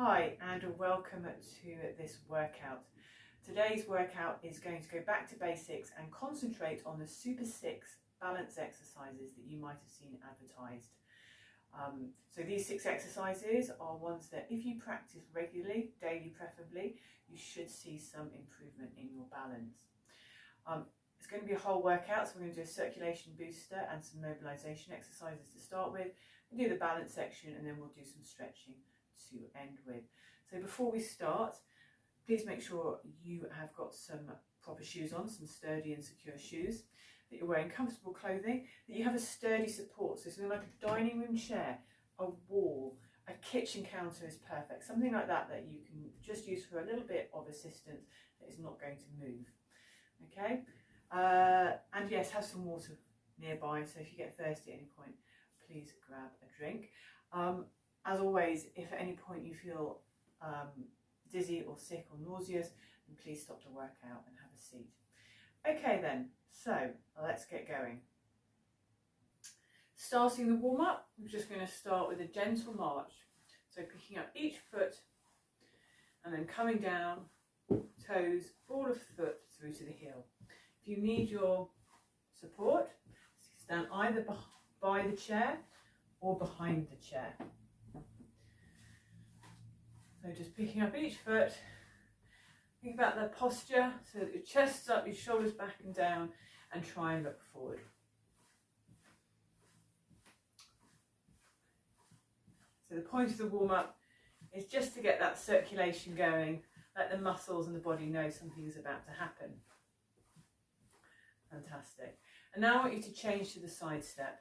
Hi and welcome to this workout. Today's workout is going to go back to basics and concentrate on the Super 6 balance exercises that you might have seen advertised. So these 6 exercises are ones that if you practice regularly, daily preferably, you should see some improvement in your balance. It's going to be a whole workout, so we're going to do a circulation booster and some mobilization exercises to start with. We'll do the balance section and then we'll do some stretching to end with. So before we start, please make sure you have got some proper shoes on, some sturdy and secure shoes, that you're wearing comfortable clothing, that you have a sturdy support, so something like a dining room chair, a wall, a kitchen counter is perfect, something like that that you can just use for a little bit of assistance that is not going to move. Okay, and yes, have some water nearby, so if you get thirsty at any point, please grab a drink. As always, if at any point you feel dizzy or sick or nauseous, then please stop the workout and have a seat. Okay then, so let's get going. Starting the warm-up, we're just going to start with a gentle march. So picking up each foot and then coming down, toes, ball of foot through to the heel. If you need your support, stand either by the chair or behind the chair. So just picking up each foot, think about the posture so that your chest's up, your shoulders back and down, and try and look forward. So the point of the warm-up is just to get that circulation going, let the muscles and the body know something is about to happen. Fantastic. And now I want you to change to the side step.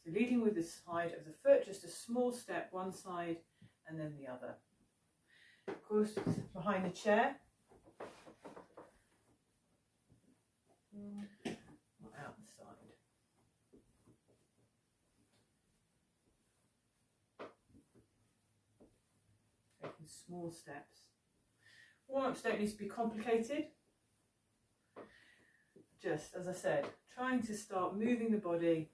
So leading with the side of the foot, just a small step one side and then the other. Of course, behind the chair, or out the side. Taking small steps. Warm-ups don't need to be complicated. Just, as I said, trying to start moving the body.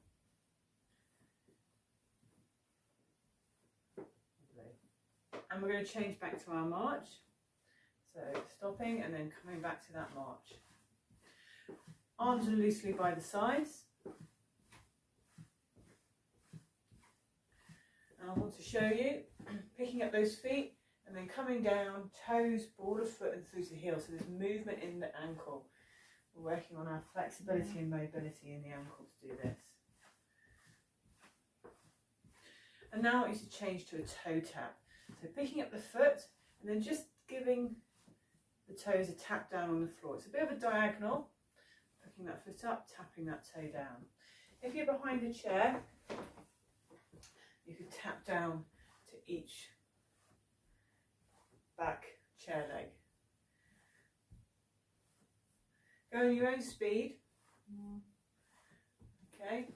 And we're going to change back to our march. So stopping and then coming back to that march. Arms are loosely by the sides. And I want to show you picking up those feet and then coming down, toes, ball of foot and through to the heel. So there's movement in the ankle. We're working on our flexibility and mobility in the ankle to do this. And now I want you to change to a toe tap. So picking up the foot and then just giving the toes a tap down on the floor. It's a bit of a diagonal, picking that foot up, tapping that toe down. If you're behind a chair, you could tap down to each back chair leg. Go at your own speed. Okay.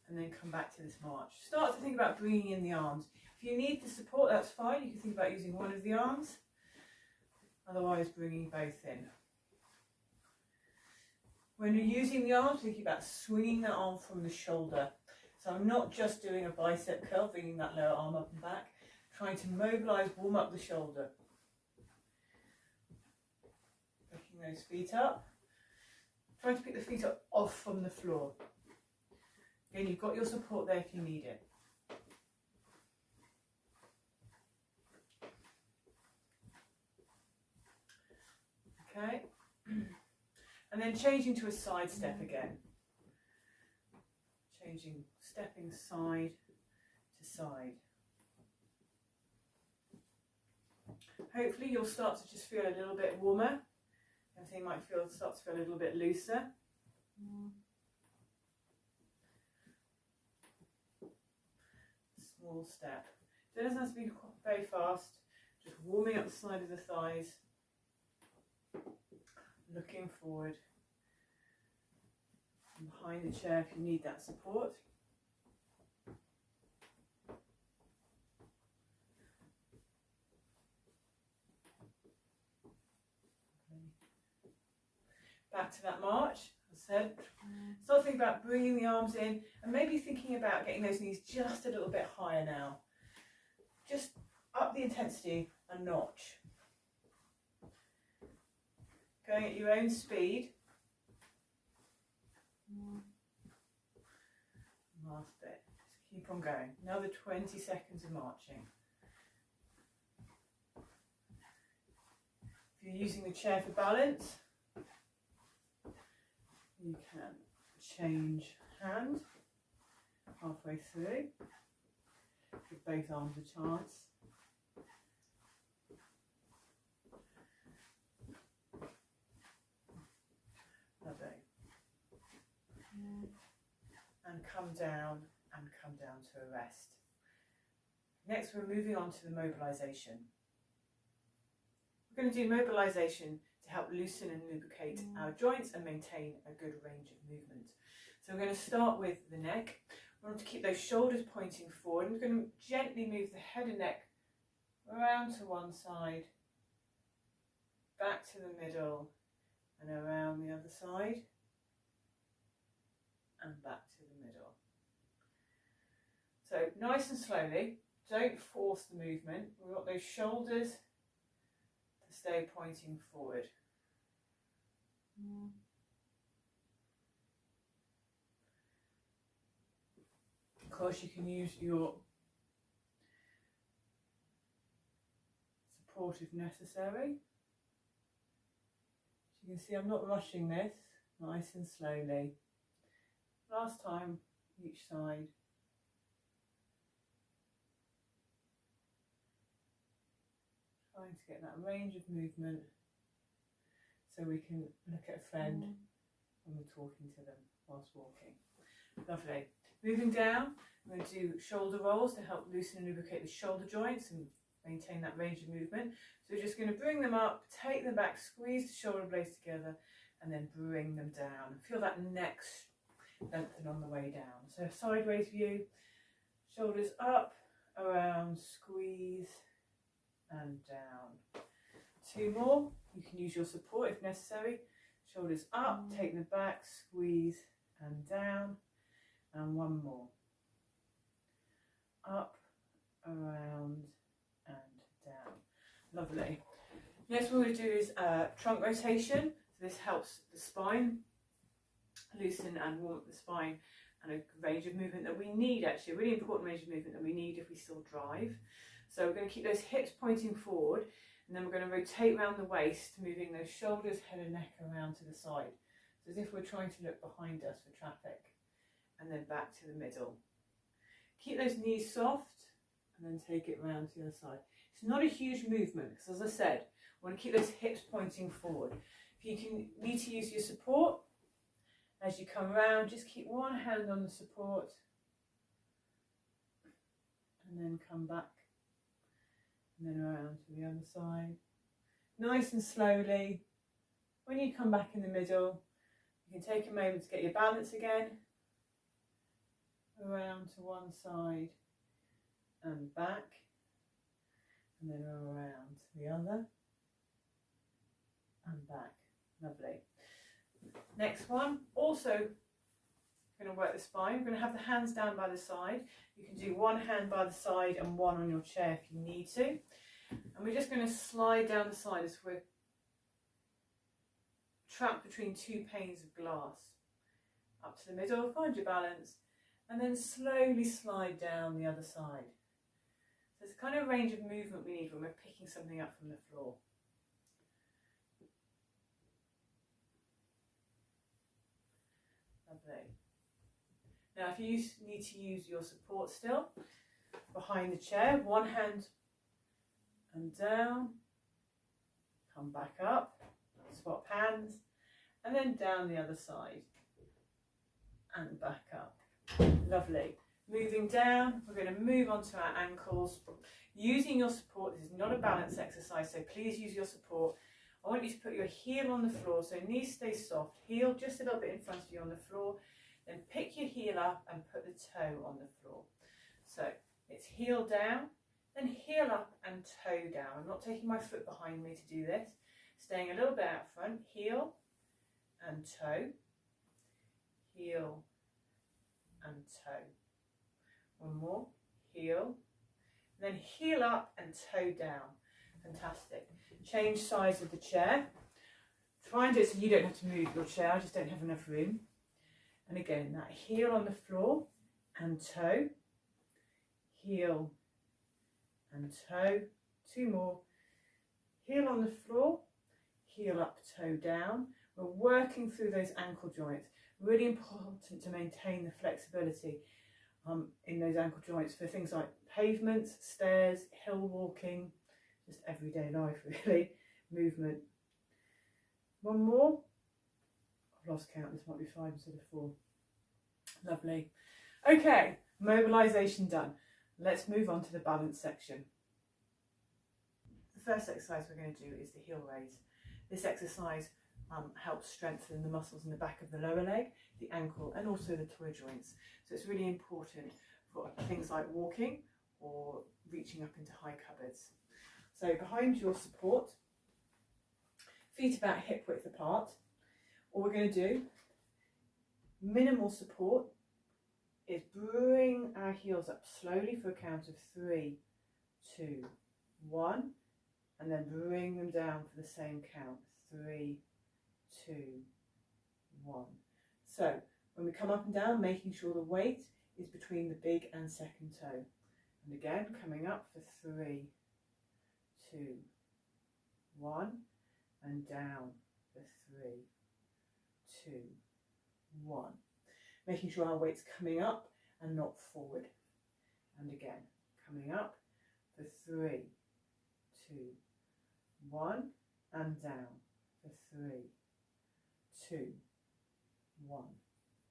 And then come back to this march. Start to think about bringing in the arms. If you need the support, that's fine. You can think about using one of the arms. Otherwise, bringing both in. When you're using the arms, think about swinging that arm from the shoulder. So I'm not just doing a bicep curl, bringing that lower arm up and back. Trying to mobilize, warm up the shoulder. Picking those feet up. Trying to pick the feet up off from the floor. Again, you've got your support there if you need it. Okay, and then changing to a side step again. Stepping side to side. Hopefully you'll start to just feel a little bit warmer. Everything might start to feel a little bit looser. Small step. It doesn't have to be very fast, just warming up the side of the thighs. Looking forward and behind the chair if you need that support. Okay. Back to that march, as I said. Start thinking about bringing the arms in and maybe thinking about getting those knees just a little bit higher now. just up the intensity a notch. Going at your own speed. Last bit. Just keep on going. Another 20 seconds of marching. If you're using the chair for balance, you can change hand halfway through. Give both arms a chance. Lovely. And come down to a rest. Next, we're moving on to the mobilization. We're going to do mobilization to help loosen and lubricate our joints and maintain a good range of movement. So we're going to start with the neck. We want to keep those shoulders pointing forward, and we're going to gently move the head and neck around to one side, back to the middle, and around the other side, and back to the middle. So nice and slowly, don't force the movement. We want those shoulders to stay pointing forward. Of course, you can use your support if necessary. As you can see, I'm not rushing this, nice and slowly. Last time, each side. Trying to get that range of movement so we can look at a friend when we're talking to them whilst walking. Lovely. Moving down, I'm going to do shoulder rolls to help loosen and lubricate the shoulder joints and maintain that range of movement. So we're just going to bring them up, take them back, squeeze the shoulder blades together, and then bring them down. Feel that neck lengthen on the way down. So sideways view, shoulders up, around, squeeze, and down. Two more. You can use your support if necessary. Shoulders up, take them back, squeeze, and down. And one more. Up, around, and down. Lovely. Next what we're going to do is trunk rotation. So this helps the spine loosen and warm up the spine, and a range of movement that we need, actually, a really important range of movement that we need if we still drive. So we're going to keep those hips pointing forward, and then we're going to rotate around the waist, moving those shoulders, head and neck around to the side. So as if we're trying to look behind us for traffic, and then back to the middle. Keep those knees soft, and then take it round to the other side. It's not a huge movement, because as I said, we want to keep those hips pointing forward. If you need to use your support, as you come around, just keep one hand on the support, and then come back, and then around to the other side. Nice and slowly. When you come back in the middle, you can take a moment to get your balance again. Around to one side and back, and then around to the other and back. Lovely. Next one, also going to work the spine. We're going to have the hands down by the side. You can do one hand by the side and one on your chair if you need to. And we're just going to slide down the side as we're trapped between two panes of glass. Up to the middle, find your balance, and then slowly slide down the other side. So it's the kind of range of movement we need when we're picking something up from the floor. Lovely. Now if you need to use your support still, behind the chair, one hand and down, come back up, swap hands, and then down the other side and back up. Lovely. Moving down, we're going to move onto our ankles. Using your support, this is not a balance exercise, so please use your support. I want you to put your heel on the floor, so knees stay soft, heel just a little bit in front of you on the floor, then pick your heel up and put the toe on the floor. So it's heel down, then heel up and toe down. I'm not taking my foot behind me to do this. Staying a little bit out front, heel and toe, heel and toe. One more, heel And then heel up and toe down. Fantastic. Change size of the chair. Try and do it so you don't have to move your chair, I just don't have enough room. And again, that heel on the floor and toe. Heel and toe. 2 more. Heel on the floor, heel up, toe down. We're working through those ankle joints. Really important to maintain the flexibility in those ankle joints for things like pavements, stairs, hill walking, just everyday life really, movement. 1 more. I've lost count, this might be 5 instead of 4. Lovely. Okay, mobilisation done. Let's move on to the balance section. The first exercise we're going to do is the heel raise. This exercise helps strengthen the muscles in the back of the lower leg, the ankle and also the toe joints. So it's really important for things like walking or reaching up into high cupboards. So behind your support, feet about hip width apart. All we're going to do, minimal support, is bring our heels up slowly for a count of 3, 2, 1, and then bring them down for the same count, 3, 2, 1. So when we come up and down, making sure the weight is between the big and second toe. And again, coming up for 3, 2, 1, and down for 3, 2, 1. Making sure our weight's coming up and not forward. And again, coming up for 3, 2, 1, and down for 3, 2, 1.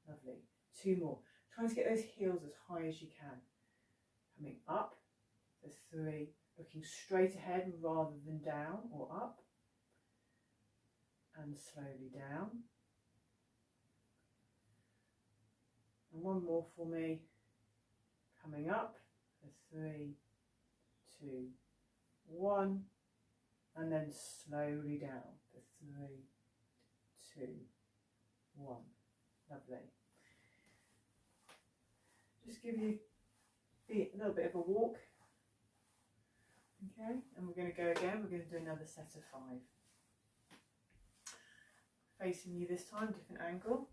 Lovely. 2 more. Trying to get those heels as high as you can. Coming up for 3, looking straight ahead rather than down or up. And slowly down. And 1 more for me. Coming up for 3, 2, 1. And then slowly down for 3, 2, 1. Lovely. Just give you a little bit of a walk. Okay, and we're going to go again. We're going to do another set of 5. Facing you this time, different angle.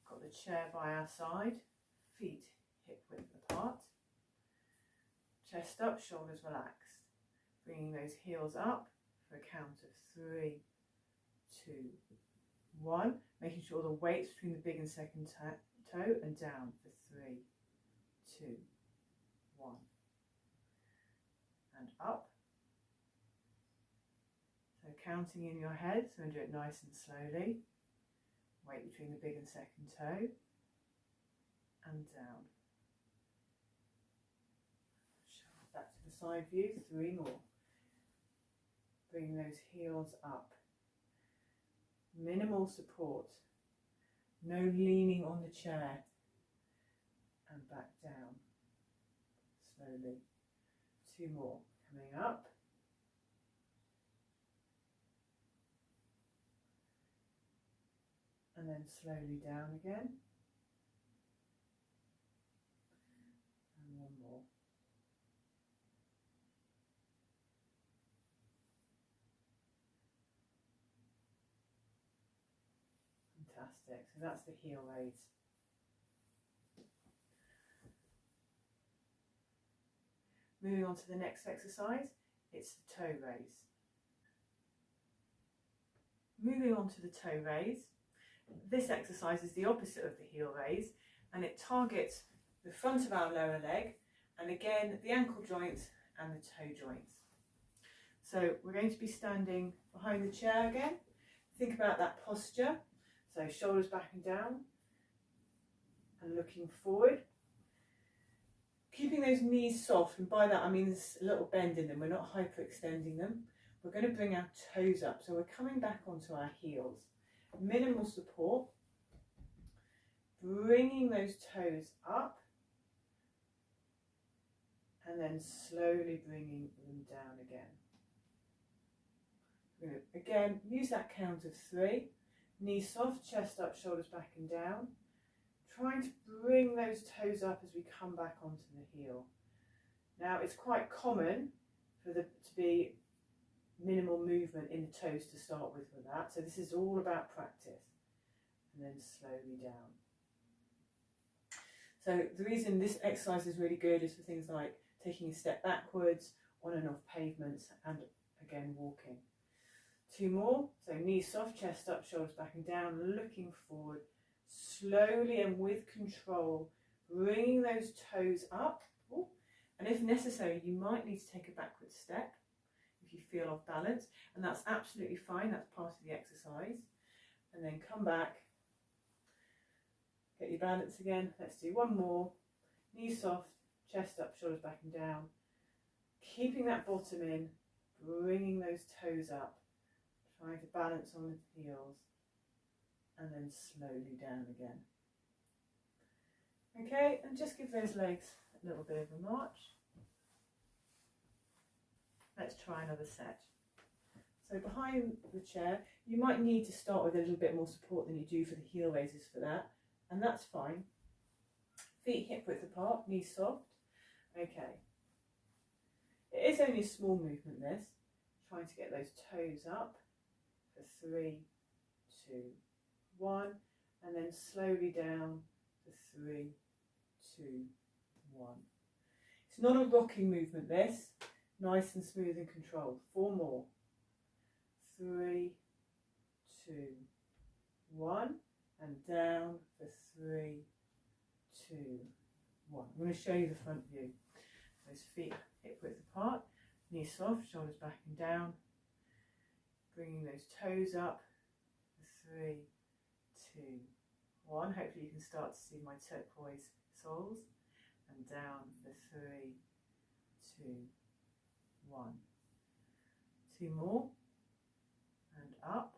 Got the chair by our side, feet hip width apart. Chest up, shoulders relaxed. Bringing those heels up for a count of 3, 2, 1. Making sure the weight's between the big and second toe and down for 3, 2, 1. And up. So counting in your head, so do it nice and slowly. Weight between the big and second toe. And down. Back to the side view, 3 more. Bring those heels up. Minimal support. No leaning on the chair. And back down. Slowly. 2 more. Coming up. And then slowly down again. And 1 more. Fantastic. So that's the heel raise. Moving on to the next exercise, it's the toe raise. Moving on to the toe raise. This exercise is the opposite of the heel raise, and it targets the front of our lower leg and again the ankle joints and the toe joints. So we're going to be standing behind the chair again. Think about that posture. So shoulders back and down and looking forward. Keeping those knees soft, and by that I mean there's a little bend in them, we're not hyperextending them. We're going to bring our toes up, so we're coming back onto our heels. Minimal support, bringing those toes up and then slowly bringing them down again. We're going to again use that count of 3, knees soft, chest up, shoulders back and down, trying to bring those toes up as we come back onto the heel. Now it's quite common for there to be minimal movement in the toes to start with that. So this is all about practice. And then slowly down. So the reason this exercise is really good is for things like taking a step backwards, on and off pavements, and again walking. 2 more. So knees soft, chest up, shoulders back and down, looking forward, slowly and with control, bringing those toes up. Ooh. And if necessary, you might need to take a backward step if you feel off balance, and that's absolutely fine. That's part of the exercise. And then come back, get your balance again. Let's do 1 more. Knees soft, chest up, shoulders back and down, keeping that bottom in, bringing those toes up, trying to balance on the heels, and then slowly down again. Okay, and just give those legs a little bit of a march. Let's try another set. So behind the chair, you might need to start with a little bit more support than you do for the heel raises for that, and that's fine. Feet hip width apart, knees soft. Okay. It is only a small movement, this. Trying to get those toes up for 3, 2, 1, and then slowly down for 3, 2, 1. It's not a rocking movement, this. Nice and smooth and controlled. 4 more. 3, 2, 1, and down for 3, 2, 1. I'm going to show you the front view. Those feet hip width apart, knees soft, shoulders back and down, bringing those toes up for 3, 2, 1. Hopefully you can start to see my turquoise soles, and down for 3, 2, 1. 2 more, and up.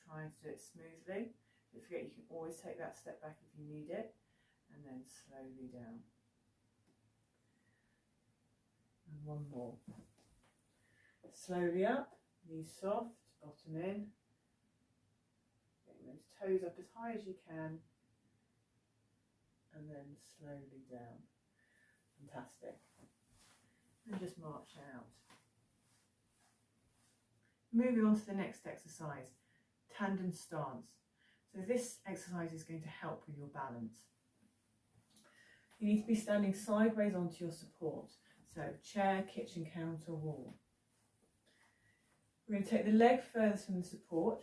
Trying to do it smoothly. Don't forget you can always take that step back if you need it, and then slowly down. And 1 more. Slowly up, knees soft, bottom in. Getting those toes up as high as you can, and then slowly down. Fantastic. And just march out. Moving on to the next exercise, Tandem Stance. So this exercise is going to help with your balance. You need to be standing sideways onto your support. So chair, kitchen counter, wall. We're going to take the leg furthest from the support,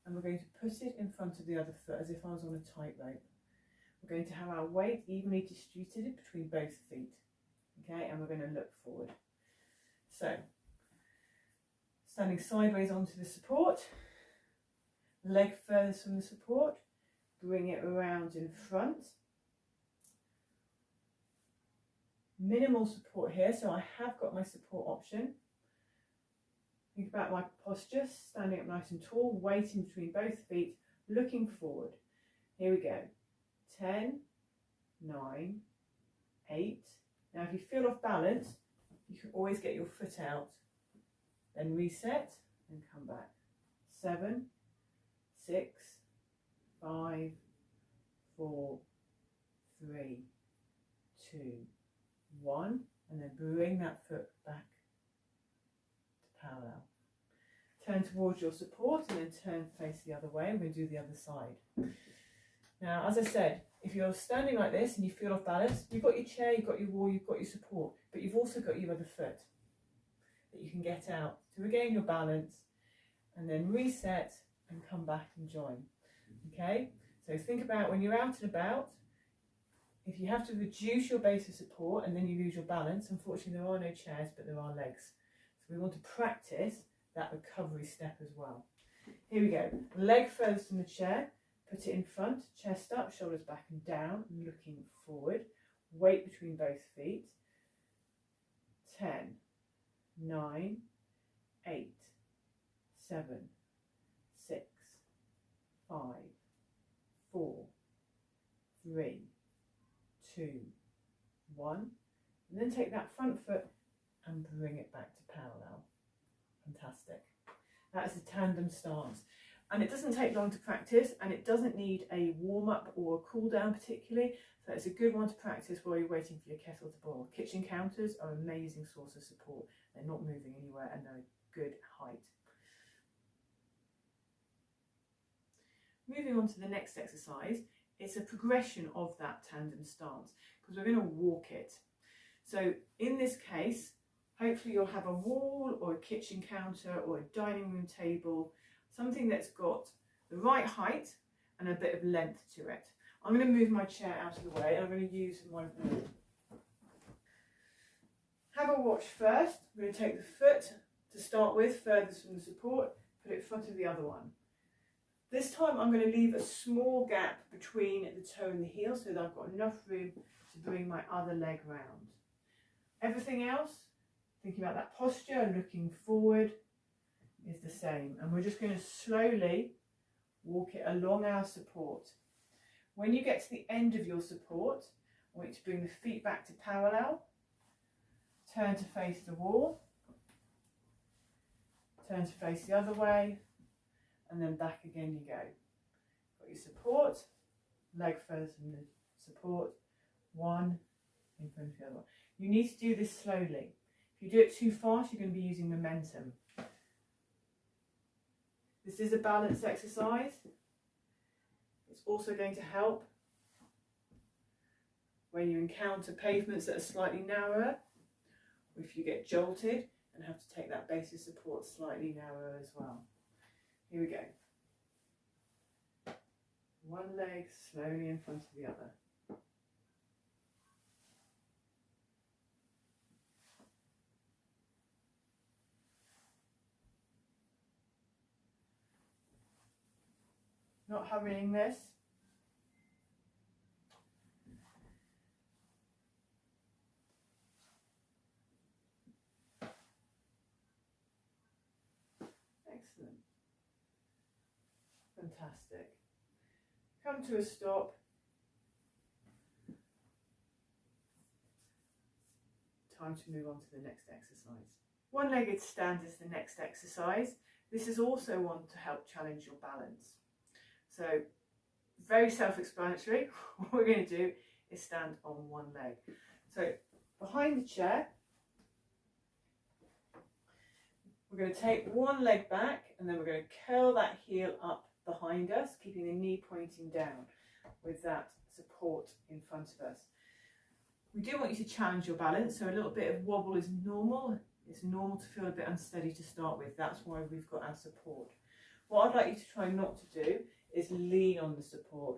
and we're going to put it in front of the other foot as if I was on a tightrope. We're going to have our weight evenly distributed between both feet. Okay, and we're going to look forward. So, standing sideways onto the support, leg furthest from the support, bring it around in front. Minimal support here, so I have got my support option. Think about my posture, standing up nice and tall, weight in between both feet, looking forward. Here we go. 10, 9, 8. Now if you feel off balance, you can always get your foot out. Then reset and come back. 7, 6, 5, 4, 3, 2, 1, and then bring that foot back to parallel. Turn towards your support and then turn face the other way. I'm going to do the other side. Now, as I said, if you're standing like this and you feel off balance, you've got your chair, you've got your wall, you've got your support, but you've also got your other foot that you can get out to regain your balance, and then reset and come back and join. Okay, so think about when you're out and about, if you have to reduce your base of support and then you lose your balance, unfortunately there are no chairs but there are legs. So we want to practice that recovery step as well. Here we go, leg furthest from the chair, put it in front, chest up, shoulders back and down, looking forward, weight between both feet. 10, 9, 8, 7, 6, 5, 4, 3, 2, 1, and then take that front foot and bring it back to parallel. Fantastic. That's the tandem stance. And it doesn't take long to practice, and it doesn't need a warm-up or a cool-down particularly, so it's a good one to practice while you're waiting for your kettle to boil. Kitchen counters are an amazing source of support. They're not moving anywhere and they're a good height. Moving on to the next exercise, it's a progression of that tandem stance because we're going to walk it. So in this case, hopefully you'll have a wall or a kitchen counter or a dining room table, something that's got the right height and a bit of length to it. I'm going to move my chair out of the way and I'm going to use my wall. Have a watch first. I'm going to take the foot to start with, furthest from the support, put it in front of the other one. This time I'm going to leave a small gap between the toe and the heel so that I've got enough room to bring my other leg round. Everything else, thinking about that posture and looking forward, is the same. And we're just going to slowly walk it along our support. When you get to the end of your support, I want you to bring the feet back to parallel, turn to face the wall, turn to face the other way, and then back again you go. Got your support, leg further from the support, one in front of the other one. You need to do this slowly. If you do it too fast, you're going to be using momentum. This is a balance exercise. It's also going to help when you encounter pavements that are slightly narrower, or if you get jolted and have to take that base of support slightly narrower as well. Here we go. One leg slowly in front of the other. Not hurrying this. Excellent. Fantastic. Come to a stop. Time to move on to the next exercise. One-legged stand is the next exercise. This is also one to help challenge your balance. So, very self-explanatory. What we're going to do is stand on one leg. So, behind the chair, we're going to take one leg back and then we're going to curl that heel up behind us, keeping the knee pointing down with that support in front of us. We do want you to challenge your balance, so a little bit of wobble is normal. It's normal to feel a bit unsteady to start with. That's why we've got our support. What I'd like you to try not to do is lean on the support.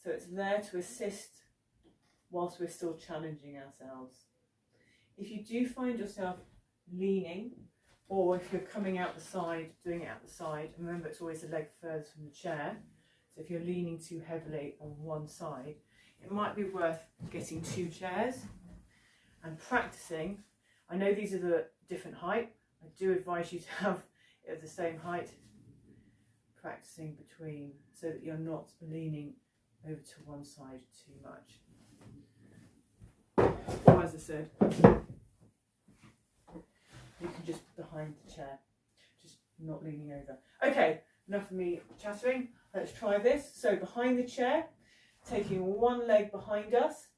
So it's there to assist whilst we're still challenging ourselves. If you do find yourself leaning, or if you're coming out the side, doing it out the side, remember it's always a leg further from the chair. So if you're leaning too heavily on one side, it might be worth getting two chairs and practicing. I know these are the different height. I do advise you to have it of the same height. Practicing between so that you're not leaning over to one side too much. Or as I said, you can just behind the chair, just not leaning over. Okay, enough of me chattering. Let's try this. So behind the chair, taking one leg behind us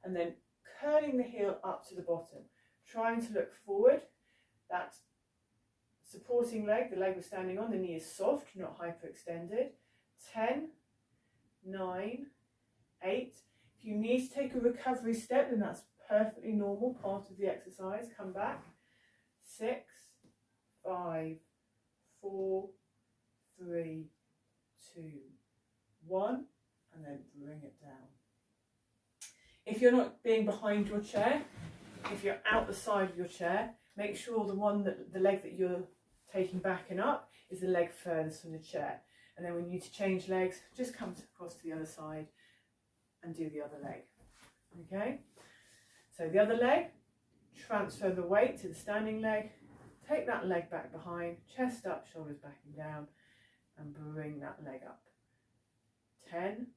and then curling the heel up to the bottom, trying to look forward. That supporting leg, the leg we're standing on, the knee is soft, not hyperextended. 10, 9, 8. If you need to take a recovery step, then that's perfectly normal, part of the exercise. Come back. 6, 5, 4, 3, 2, 1, and then bring it down. If you're not being behind your chair, if you're out the side of your chair, make sure the leg that you're taking back and up is the leg furthest from the chair. And then when you need to change legs, just come across to the other side and do the other leg. Okay? So the other leg, transfer the weight to the standing leg, take that leg back behind, chest up, shoulders back and down, and bring that leg up. 10,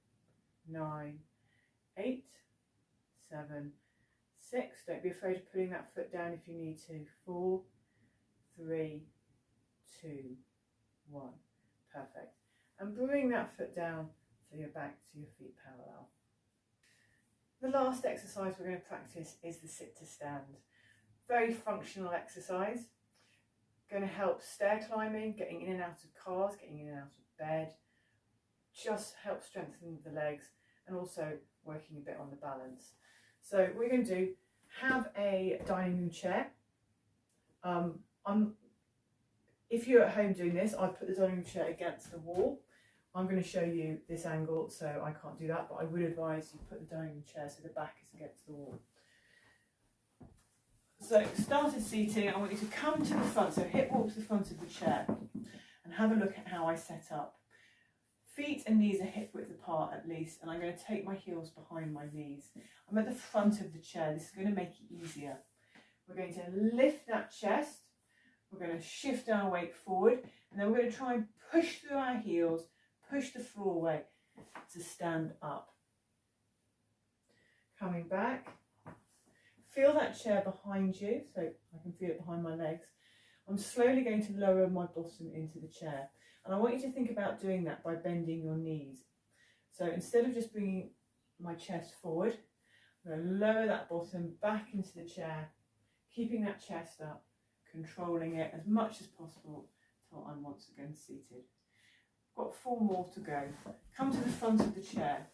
9, 8, 7, 6. Don't be afraid of putting that foot down if you need to. 4, 3, 2, 1. Perfect. And bring that foot down so you're back to your feet parallel. The last exercise we're going to practice is the sit to stand. Very functional exercise. Going to help stair climbing, getting in and out of cars, getting in and out of bed. Just help strengthen the legs and also working a bit on the balance. So what we're going to do, have a dining room chair. If you're at home doing this, I've put the dining room chair against the wall. I'm going to show you this angle, so I can't do that, but I would advise you put the dining room chair so the back is against the wall. So started seating, I want you to come to the front, so hip walk to the front of the chair and have a look at how I set up. Feet and knees are hip width apart at least, and I'm going to take my heels behind my knees. I'm at the front of the chair. This is going to make it easier. We're going to lift that chest. We're going to shift our weight forward, and then we're going to try and push through our heels, push the floor away to stand up. Coming back. Feel that chair behind you, so I can feel it behind my legs. I'm slowly going to lower my bottom into the chair. And I want you to think about doing that by bending your knees. So instead of just bringing my chest forward, I'm going to lower that bottom back into the chair, keeping that chest up, controlling it as much as possible until I'm once again seated. I've got 4 more to go. Come to the front of the chair.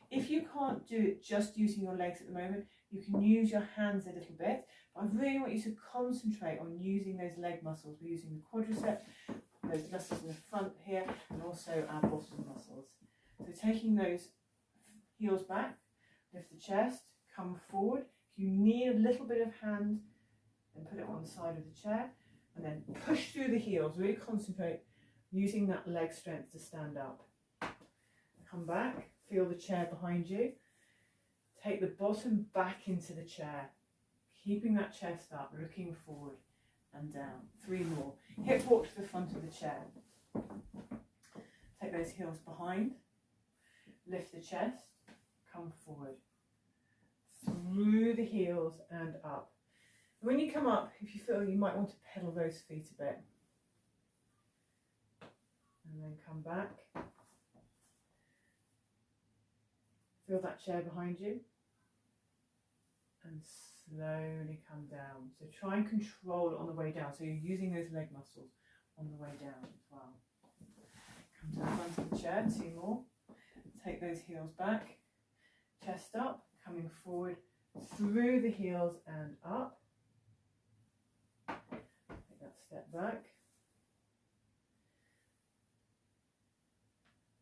If you can't do it just using your legs at the moment, you can use your hands a little bit. But I really want you to concentrate on using those leg muscles. We're using the quadriceps, those muscles in the front here, and also our bottom muscles. So taking those heels back, lift the chest, come forward. If you need a little bit of hand, then put it on the side of the chair, and then push through the heels. Really concentrate using that leg strength to stand up. Come back, feel the chair behind you. Take the bottom back into the chair, keeping that chest up, looking forward and down. 3 more. Hip walk to the front of the chair. Take those heels behind, lift the chest, come forward, through the heels and up. When you come up, if you feel you might want to pedal those feet a bit. And then come back. Feel that chair behind you. And slowly come down. So try and control it on the way down. So you're using those leg muscles on the way down as well. Come to the front of the chair, 2 more. Take those heels back. Chest up, coming forward through the heels and up. Take that step back.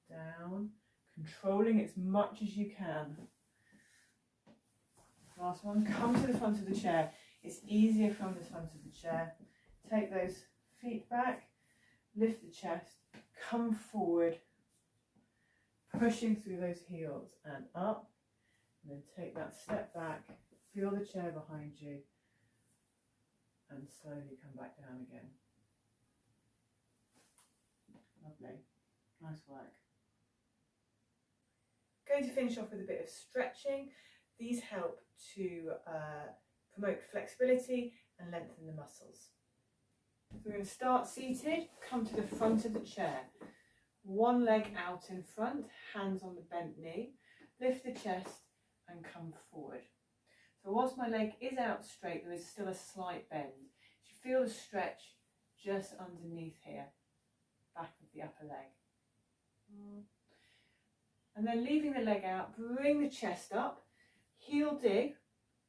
Down. Controlling as much as you can. Last one, come to the front of the chair. It's easier from the front of the chair. Take those feet back, lift the chest, come forward, pushing through those heels and up. And then take that step back, feel the chair behind you, and slowly come back down again. Lovely, nice work. Going to finish off with a bit of stretching. These help to promote flexibility and lengthen the muscles. So we're going to start seated, come to the front of the chair. 1 leg out in front, hands on the bent knee, lift the chest and come forward. So whilst my leg is out straight, there is still a slight bend. You feel the stretch just underneath here, back of the upper leg. And then leaving the leg out, bring the chest up, heel dig,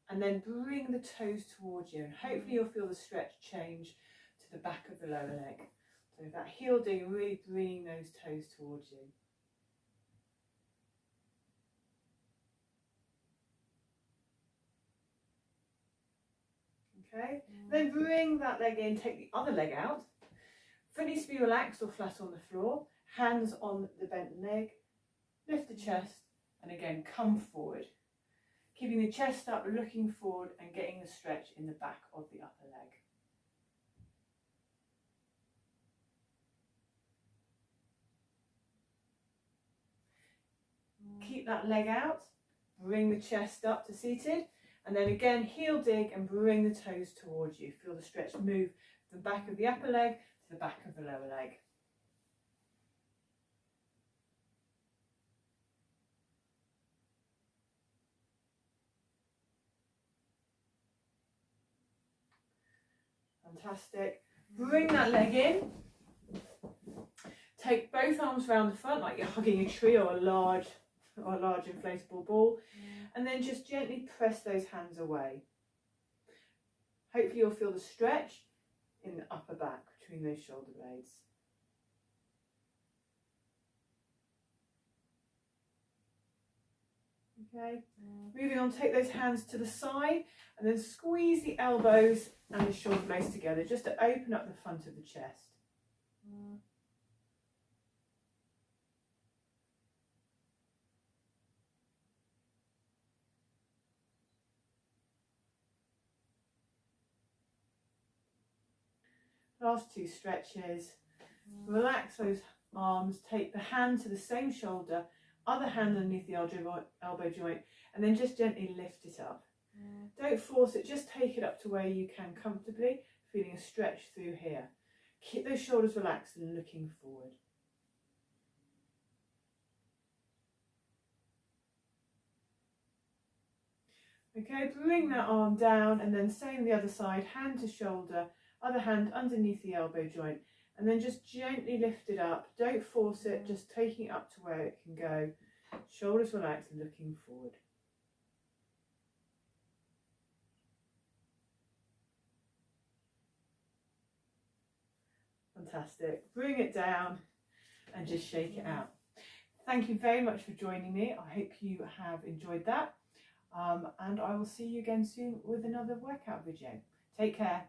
and then bring the toes towards you, and hopefully you'll feel the stretch change to the back of the lower leg. So that heel dig, really bringing those toes towards you. Okay, then bring that leg in, take the other leg out. Foot needs to be relaxed or flat on the floor, hands on the bent leg, lift the chest, and again come forward. Keeping the chest up, looking forward and getting the stretch in the back of the upper leg. Keep that leg out, bring the chest up to seated, and then again heel dig and bring the toes towards you. Feel the stretch move from the back of the upper leg to the back of the lower leg. Fantastic. Bring that leg in. Take both arms around the front like you're hugging a tree or a large inflatable ball, and then just gently press those hands away. Hopefully you'll feel the stretch in the upper back between those shoulder blades. Okay, moving on, take those hands to the side and then squeeze the elbows and the shoulder blades together just to open up the front of the chest. Last two stretches. Relax those arms, take the hand to the same shoulder, other hand underneath the elbow joint, and then just gently lift it up. Don't force it, just take it up to where you can comfortably, feeling a stretch through here. Keep those shoulders relaxed and looking forward. Okay, bring that arm down and then same the other side, hand to shoulder, other hand underneath the elbow joint, and then just gently lift it up. Don't force it, just taking it up to where it can go. Shoulders relaxed, looking forward. Fantastic. Bring it down and just shake it out. Thank you very much for joining me. I hope you have enjoyed that. And I will see you again soon with another workout video. Take care.